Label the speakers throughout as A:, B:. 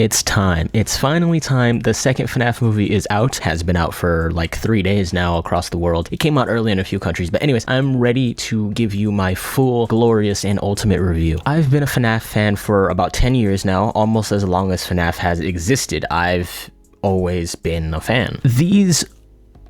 A: It's time. It's finally time. The second FNAF movie is out. Has been out for like 3 days now across the world. It came out early in a few countries, but anyways, I'm ready to give you my full, glorious, and ultimate review. I've been a FNAF fan for about 10 years now, almost as long as FNAF has existed. I've always been a fan. These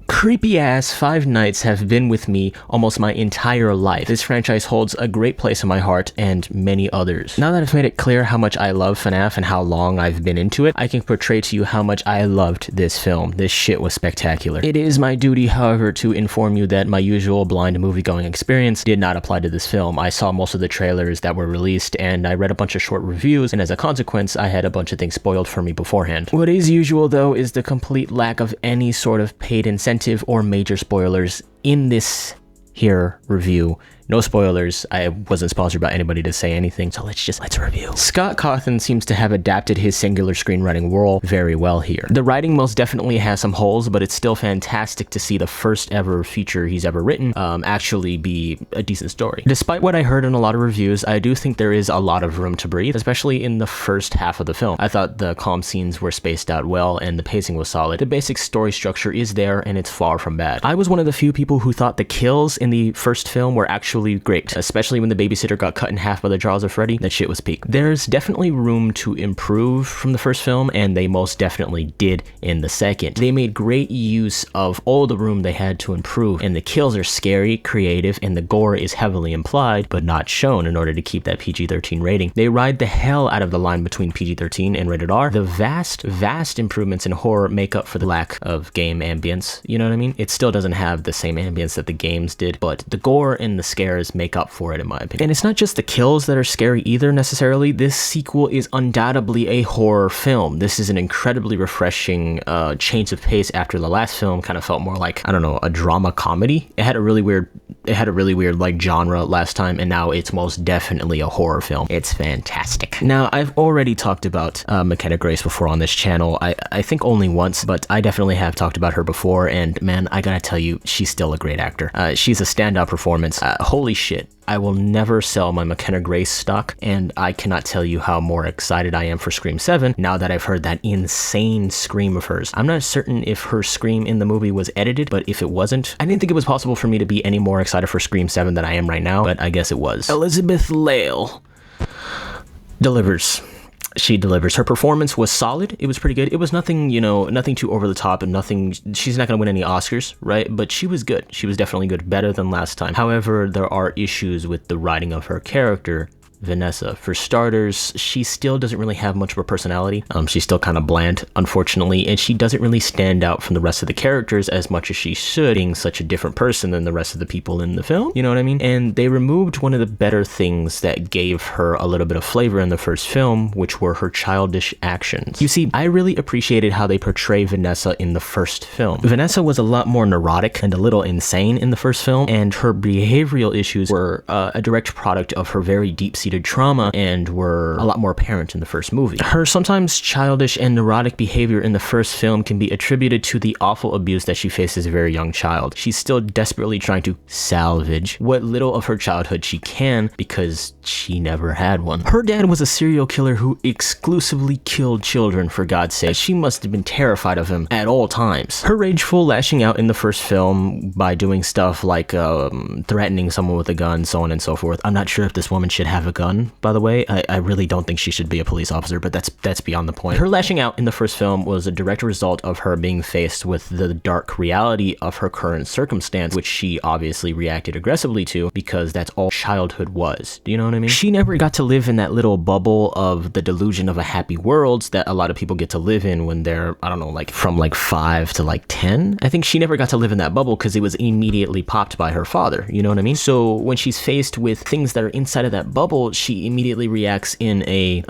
A: creepy ass Five Nights have been with me almost my entire life. This franchise holds a great place in my heart and many others. Now that I've made it clear how much I love FNAF and how long I've been into it, I can portray to you how much I loved this film. This shit was spectacular. It is my duty, however, to inform you that my usual blind movie-going experience did not apply to this film. I saw most of the trailers that were released and I read a bunch of short reviews, and as a consequence, I had a bunch of things spoiled for me beforehand. What is usual though is the complete lack of any sort of paid incentive or major spoilers in this here review. No spoilers. I wasn't sponsored by anybody to say anything, so let's review. Scott Cawthon seems to have adapted his singular screenwriting role very well here. The writing most definitely has some holes, but it's still fantastic to see the first ever feature he's ever written actually be a decent story. Despite what I heard in a lot of reviews, I do think there is a lot of room to breathe, especially in the first half of the film. I thought the calm scenes were spaced out well and the pacing was solid. The basic story structure is there and it's far from bad. I was one of the few people who thought the kills in the first film were actually great, especially when the babysitter got cut in half by the jaws of Freddy. That shit was peak. There's definitely room to improve from the first film, and they most definitely did in the second. They made great use of all the room they had to improve, and the kills are scary, creative, and the gore is heavily implied, but not shown in order to keep that PG-13 rating. They ride the hell out of the line between PG-13 and rated R. The vast improvements in horror make up for the lack of game ambience, you know what I mean? It still doesn't have the same ambience that the games did, but the gore and the scares make up for it in my opinion. And it's not just the kills that are scary either necessarily. This sequel is undoubtedly a horror film. This is an incredibly refreshing change of pace after the last film kind of felt more like, I don't know, a drama comedy. It had a really weird like genre last time, and now it's most definitely a horror film. It's fantastic. Now, I've already talked about McKenna Grace before on this channel. I think only once, but I definitely have talked about her before, and man, I gotta tell you, she's still a great actor. She's a standout performance. Holy shit. I will never sell my McKenna Grace stock, and I cannot tell you how more excited I am for Scream 7 now that I've heard that insane scream of hers. I'm not certain if her scream in the movie was edited, but if it wasn't, I didn't think it was possible for me to be any more excited for Scream 7 than I am right now, but I guess it was. Elizabeth Lale delivers. She delivers. Her performance was solid. It was pretty good. It was nothing, you know, nothing too over the top and nothing, she's not going to win any Oscars, right? But she was good. She was definitely good, better than last time. However, there are issues with the writing of her character, Vanessa. For starters, she still doesn't really have much of a personality. She's still kind of bland, unfortunately, and she doesn't really stand out from the rest of the characters as much as she should, being such a different person than the rest of the people in the film, you know what I mean? And they removed one of the better things that gave her a little bit of flavor in the first film, which were her childish actions. You see, I really appreciated how they portray Vanessa in the first film. Vanessa was a lot more neurotic and a little insane in the first film, and her behavioral issues were a direct product of her very deep-seated trauma and were a lot more apparent in the first movie. Her sometimes childish and neurotic behavior in the first film can be attributed to the awful abuse that she faced as a very young child. She's still desperately trying to salvage what little of her childhood she can because she never had one. Her dad was a serial killer who exclusively killed children, for God's sake. She must have been terrified of him at all times. Her rageful lashing out in the first film by doing stuff like threatening someone with a gun, so on and so forth. I'm not sure if this woman should have a gun, by the way. I really don't think she should be a police officer, but that's beyond the point. Her lashing out in the first film was a direct result of her being faced with the dark reality of her current circumstance, which she obviously reacted aggressively to because that's all childhood was. Do you know what I mean? She never got to live in that little bubble of the delusion of a happy world that a lot of people get to live in when they're, I don't know, like from like 5 to like 10. I think she never got to live in that bubble because it was immediately popped by her father. You know what I mean? So when she's faced with things that are inside of that bubble, she immediately reacts in a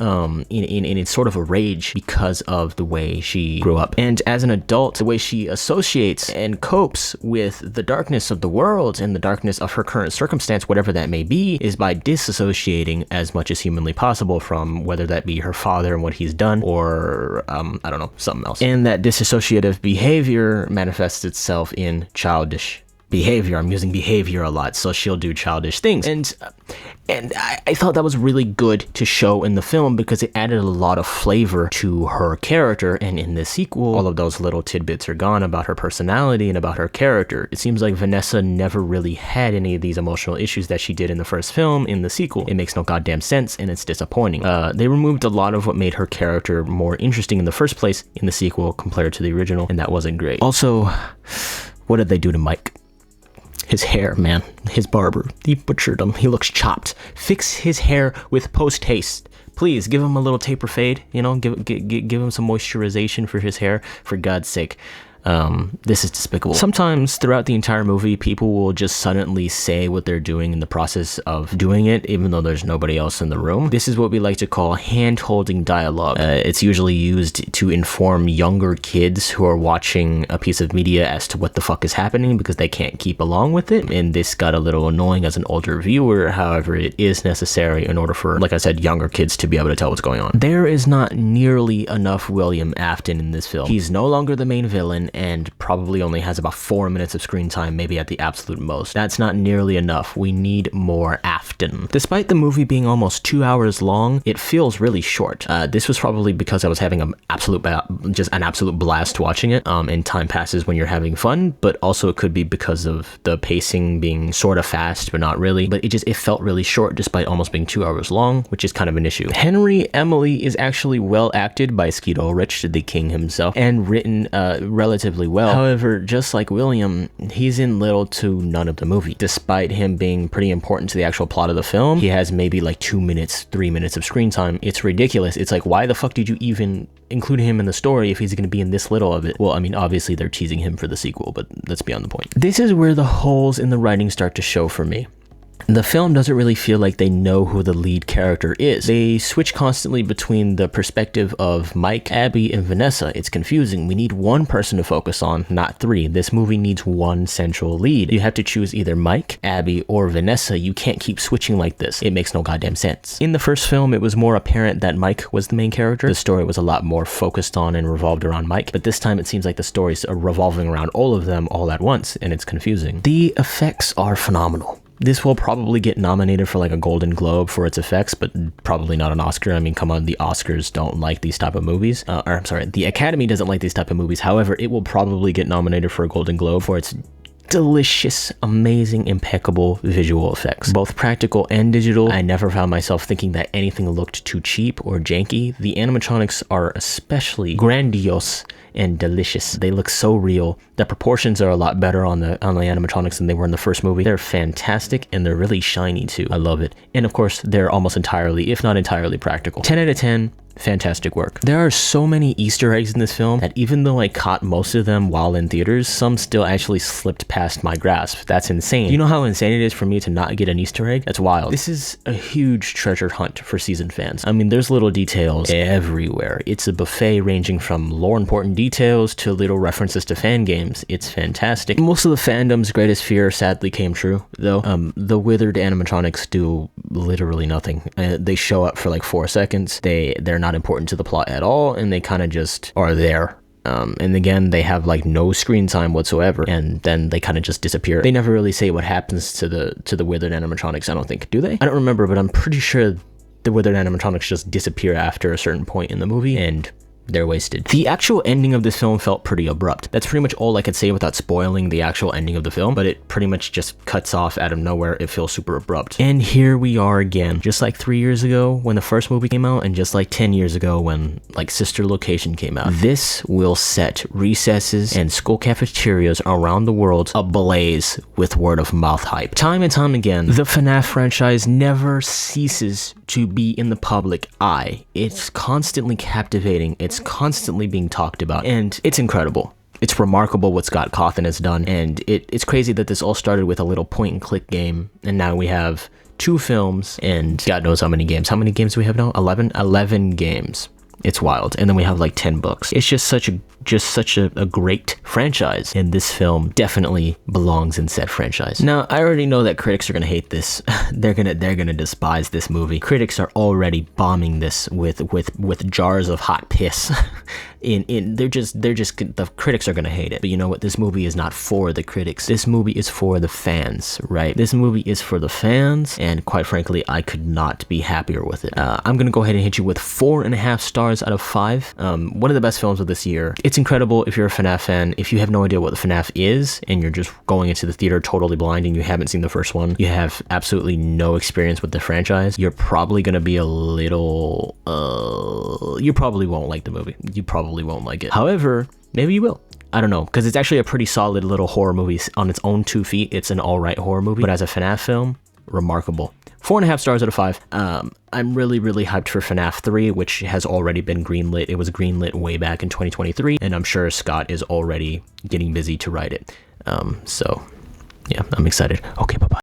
A: sort of a rage because of the way she grew up. And as an adult, the way she associates and copes with the darkness of the world and the darkness of her current circumstance, whatever that may be, is by disassociating as much as humanly possible from whether that be her father and what he's done or I don't know, something else. And that dissociative behavior manifests itself in childish behavior. I'm using behavior a lot, so she'll do childish things. And I thought that was really good to show in the film because it added a lot of flavor to her character. And in the sequel, all of those little tidbits are gone about her personality and about her character. It seems like Vanessa never really had any of these emotional issues that she did in the first film in the sequel. It makes no goddamn sense, and it's disappointing. They removed a lot of what made her character more interesting in the first place in the sequel compared to the original, and that wasn't great. Also, what did they do to Mike? His hair, man. His barber. He butchered him. He looks chopped. Fix his hair with post-haste. Please, give him a little taper fade. You know, give him some moisturization for his hair, for God's sake. This is despicable. Sometimes throughout the entire movie, people will just suddenly say what they're doing in the process of doing it, even though there's nobody else in the room. This is what we like to call hand-holding dialogue. It's usually used to inform younger kids who are watching a piece of media as to what the fuck is happening because they can't keep along with it. And this got a little annoying as an older viewer. However, it is necessary in order for, like I said, younger kids to be able to tell what's going on. There is not nearly enough William Afton in this film. He's no longer the main villain and probably only has about 4 minutes of screen time, maybe at the absolute most. That's not nearly enough. We need more Afton. Despite the movie being almost 2 hours long, it feels really short. This was probably because I was having an absolute blast watching it, and time passes when you're having fun, but also it could be because of the pacing being sort of fast, but not really. But it felt really short despite almost being 2 hours long, which is kind of an issue. Henry Emily is actually well acted by Skeet Ulrich, the king himself, and written relatively well. However, just like William, he's in little to none of the movie. Despite him being pretty important to the actual plot of the film, he has maybe like 2 minutes, 3 minutes of screen time. It's ridiculous. It's like, why the fuck did you even include him in the story if he's going to be in this little of it? Well, I mean, obviously they're teasing him for the sequel, but that's beyond the point. This is where the holes in the writing start to show for me. The film doesn't really feel like they know who the lead character is. They switch constantly between the perspective of Mike, Abby, and Vanessa. It's confusing. We need one person to focus on, not three. This movie needs one central lead. You have to choose either Mike, Abby, or Vanessa. You can't keep switching like this. It makes no goddamn sense. In the first film, it was more apparent that Mike was the main character. The story was a lot more focused on and revolved around Mike, but this time it seems like the stories are revolving around all of them all at once, and it's confusing. The effects are phenomenal. This will probably get nominated for like a Golden Globe for its effects, but probably not an Oscar. I mean, come on, the Oscars don't like these type of movies. I'm sorry, the Academy doesn't like these type of movies. However, it will probably get nominated for a Golden Globe for its delicious, amazing, impeccable visual effects, both practical and digital. I never found myself thinking that anything looked too cheap or janky. The animatronics are especially grandiose and delicious. They look so real. The proportions are a lot better on the animatronics than they were in the first movie. They're fantastic and they're really shiny too. I love it. And of course, they're almost entirely, if not entirely, practical. 10 out of 10. Fantastic work. There are so many Easter eggs in this film that even though I caught most of them while in theaters, some still actually slipped past my grasp. That's insane. You know how insane it is for me to not get an Easter egg? That's wild. This is a huge treasure hunt for seasoned fans. I mean, there's little details everywhere. It's a buffet ranging from lore important details to little references to fan games. It's fantastic. Most of the fandom's greatest fear sadly came true, though. The withered animatronics do literally nothing. They show up for like 4 seconds. They're not important to the plot at all, and they kind of just are there. And again, they have like no screen time whatsoever, and then they kind of just disappear. They never really say what happens to the withered animatronics, I don't think. Do they? I don't remember, but I'm pretty sure the withered animatronics just disappear after a certain point in the movie, and they're wasted. The actual ending of this film felt pretty abrupt. That's pretty much all I could say without spoiling the actual ending of the film, but it pretty much just cuts off out of nowhere. It feels super abrupt. And here we are again, just like 3 years ago when the first movie came out, and just like 10 years ago when like Sister Location came out. This will set recesses and school cafeterias around the world ablaze with word of mouth hype. Time and time again, the FNAF franchise never ceases to be in the public eye. It's constantly captivating. It's constantly being talked about, and it's incredible. It's remarkable what Scott Cawthon has done, and it's crazy that this all started with a little point and click game, and now we have 2 films and God knows how many games. How many games do we have now? 11 games. It's wild. And then we have like 10 books. It's just such a just such a great franchise, and this film definitely belongs in said franchise. Now, I already know that critics are gonna hate this. they're gonna despise this movie. Critics are already bombing this with jars of hot piss. The critics are gonna hate it. But you know what? This movie is not for the critics. This movie is for the fans, right? This movie is for the fans, and quite frankly, I could not be happier with it. I'm gonna go ahead and hit you with 4.5 stars out of 5. One of the best films of this year. It's incredible if you're a FNAF fan. If you have no idea what the FNAF is, and you're just going into the theater totally blind and you haven't seen the first one, you have absolutely no experience with the franchise, you're probably gonna be a little, you probably won't like the movie. You probably won't like it. However, maybe you will. I don't know, because it's actually a pretty solid little horror movie on its own 2 feet. It's an alright horror movie, but as a FNAF film, remarkable. 4.5 stars out of 5. I'm really hyped for FNAF 3, which has already been greenlit. It was greenlit way back in 2023, and I'm sure Scott is already getting busy to write it. So yeah, I'm excited. Okay, bye-bye.